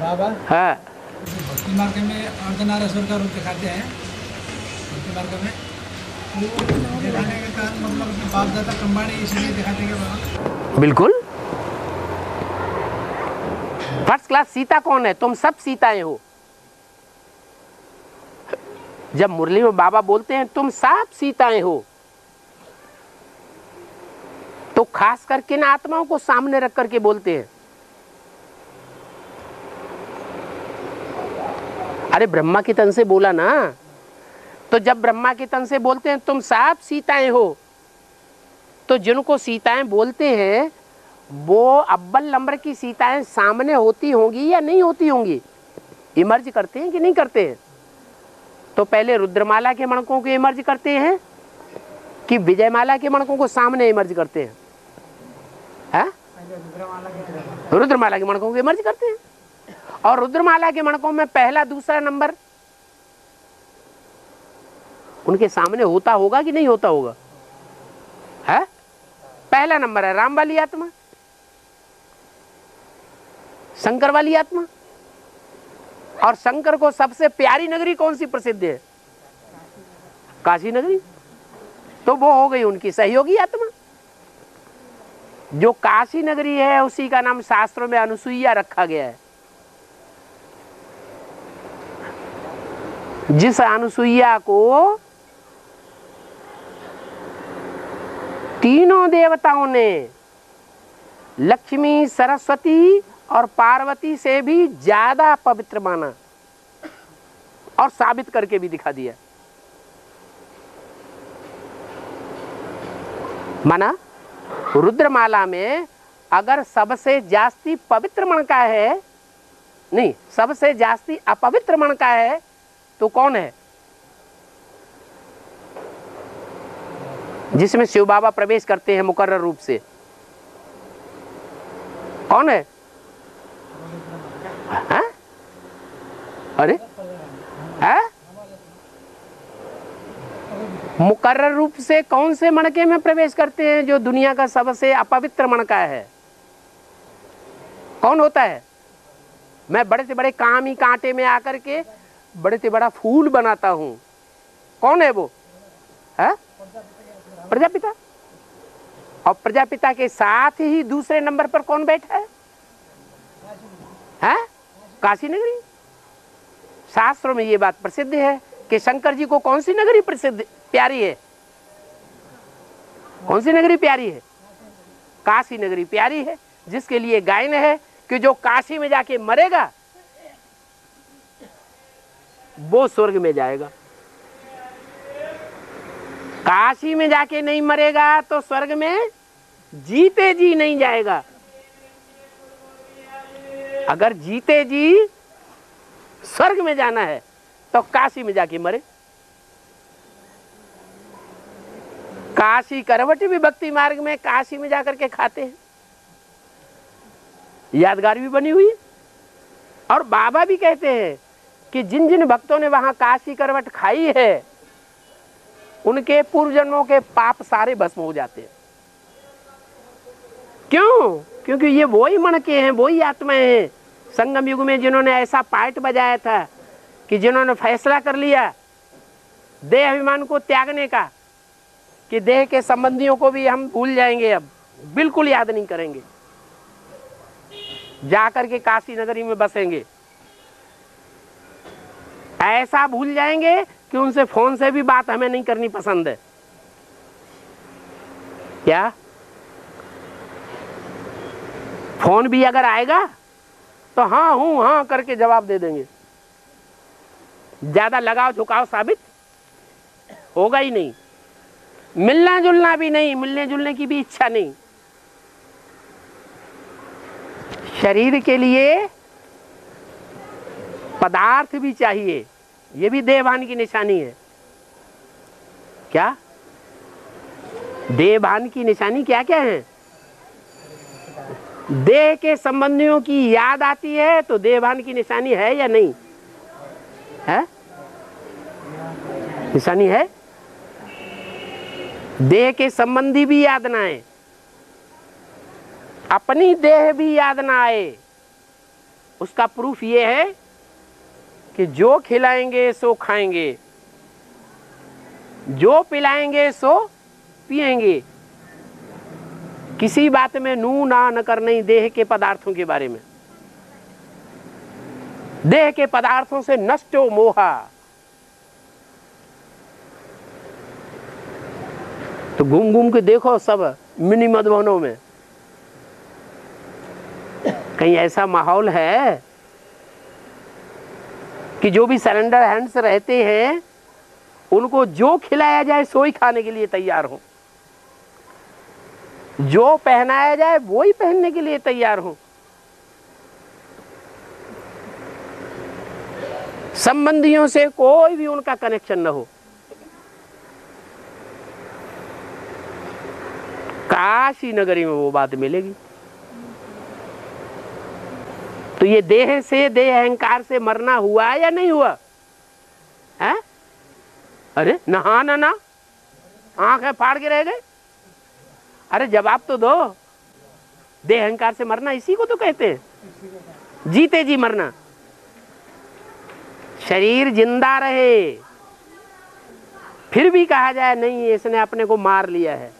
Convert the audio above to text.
बाबा हाँ भक्ति मार्ग में अर्धनारेश्वर का रूप दिखाते हैं। भक्ति मार्ग में वो दिखाने के कारण मतलब कि बाप दादा कंबाड़ी इसलिए दिखाते हैं बाबा। बिल्कुल। फर्स्ट क्लास सीता कौन है? तुम सब सीताएं हो। जब मुरली में बाबा बोलते हैं तुम सब सीताएं हो, तो खास करके इन आत्माओं को सामने रख करके बोलते हैं। अरे ब्रह्मा के तन से बोला ना, तो जब ब्रह्मा के तन से बोलते हैं तुम सब सीताएं हो, तो जिनको सीताएं बोलते हैं वो अव्वल नंबर की सीताएं सामने होती होंगी या नहीं होती होंगी? इमर्ज करते हैं कि नहीं करते हैं? तो पहले रुद्रमाला के मणकों को इमर्ज करते हैं कि विजयमाला के मणकों को सामने इमर्ज करते हैं? रुद्रमाला के मणकों को इमर्ज करते हैं। और रुद्रमाला के मणकों में पहला दूसरा नंबर उनके सामने होता होगा कि नहीं होता होगा? है पहला नंबर है राम वाली आत्मा, शंकर वाली आत्मा। और शंकर को सबसे प्यारी नगरी कौन सी प्रसिद्ध है? काशी नगरी। तो वो हो गई उनकी सहयोगी आत्मा। जो काशी नगरी है उसी का नाम शास्त्रों में अनुसुईया रखा गया है। जिस अनुसुईया को तीनों देवताओं ने लक्ष्मी, सरस्वती और पार्वती से भी ज्यादा पवित्र माना और साबित करके भी दिखा दिया। माना रुद्रमाला में अगर सबसे जास्ती पवित्र मन का है, नहीं सबसे जास्ती अपवित्र मन का है तो कौन है? जिसमें शिव बाबा प्रवेश करते हैं मुकर्रर रूप से, कौन है? हाँ? अरे है? मुकर्रर रूप से कौन से मणके में प्रवेश करते हैं जो दुनिया का सबसे अपवित्र मणका है? कौन होता है? मैं बड़े से बड़े कामी कांटे में आकर के बड़े से बड़ा फूल बनाता हूं। कौन है वो? है प्रजापिता। और प्रजापिता के साथ ही दूसरे नंबर पर कौन बैठा है? काशी नगरी। शास्त्रों में ये बात प्रसिद्ध है कि शंकर जी को कौन सी नगरी प्रसिद्ध प्यारी है? कौन सी नगरी प्यारी है? काशी नगरी प्यारी है, जिसके लिए गायन है कि जो काशी में जाके मरेगा वो स्वर्ग में जाएगा। काशी में जाके नहीं मरेगा तो स्वर्ग में जीते जी नहीं जाएगा। अगर जीते जी स्वर्ग में जाना है तो काशी में जाके मरे। काशी करवट भी भक्ति मार्ग में काशी में जाकर के खाते हैं, यादगार भी बनी हुई है। और बाबा भी कहते हैं कि जिन जिन भक्तों ने वहां काशी करवट खाई है उनके पूर्व जन्मों के पाप सारे भस्म हो जाते हैं। क्यों? क्योंकि ये वही मणके हैं, वही आत्माएं हैं संगम युग में जिन्होंने ऐसा पार्ट बजाया था कि जिन्होंने फैसला कर लिया देह अभिमान को त्यागने का कि देह के संबंधियों को भी हम भूल जाएंगे, अब बिल्कुल याद नहीं करेंगे, जाकर के काशी नगरी में बसेंगे। ऐसा भूल जाएंगे कि उनसे फोन से भी बात हमें नहीं करनी पसंद है। क्या फोन भी अगर आएगा तो हाँ हूं हाँ करके जवाब दे देंगे। ज्यादा लगाव झुकाव साबित होगा ही नहीं। मिलना जुलना भी नहीं, मिलने जुलने की भी इच्छा नहीं। शरीर के लिए पदार्थ भी चाहिए, ये भी देहभान की निशानी है। क्या देहभान की निशानी क्या क्या है? देह के संबंधियों की याद आती है तो देहभान की निशानी है या नहीं है? निशानी है। देह के संबंधी भी याद ना आए, अपनी देह भी याद ना आए उसका प्रूफ ये है कि जो खिलाएंगे सो खाएंगे, जो पिलाएंगे सो पिएंगे। किसी बात में नू ना न करना देह के पदार्थों के बारे में। देह के पदार्थों से नष्ट हो मोहा। तो घूम घूम के देखो सब मिनी मधुबनों में कहीं ऐसा माहौल है कि जो भी सरेंडर हैंड्स रहते हैं उनको जो खिलाया जाए सो ही खाने के लिए तैयार हो, जो पहनाया जाए वो ही पहनने के लिए तैयार हो। संबंधियों से कोई भी उनका कनेक्शन न हो। काशी नगरी में वो बात मिलेगी। तो ये देह से, देह अहंकार से मरना हुआ या नहीं हुआ है? अरे नहा ना आंखें फाड़ के रह गए। अरे जवाब तो दो। देह अहंकार से मरना इसी को तो कहते हैं, जीते जी मरना। शरीर जिंदा रहे फिर भी कहा जाए नहीं इसने अपने को मार लिया है।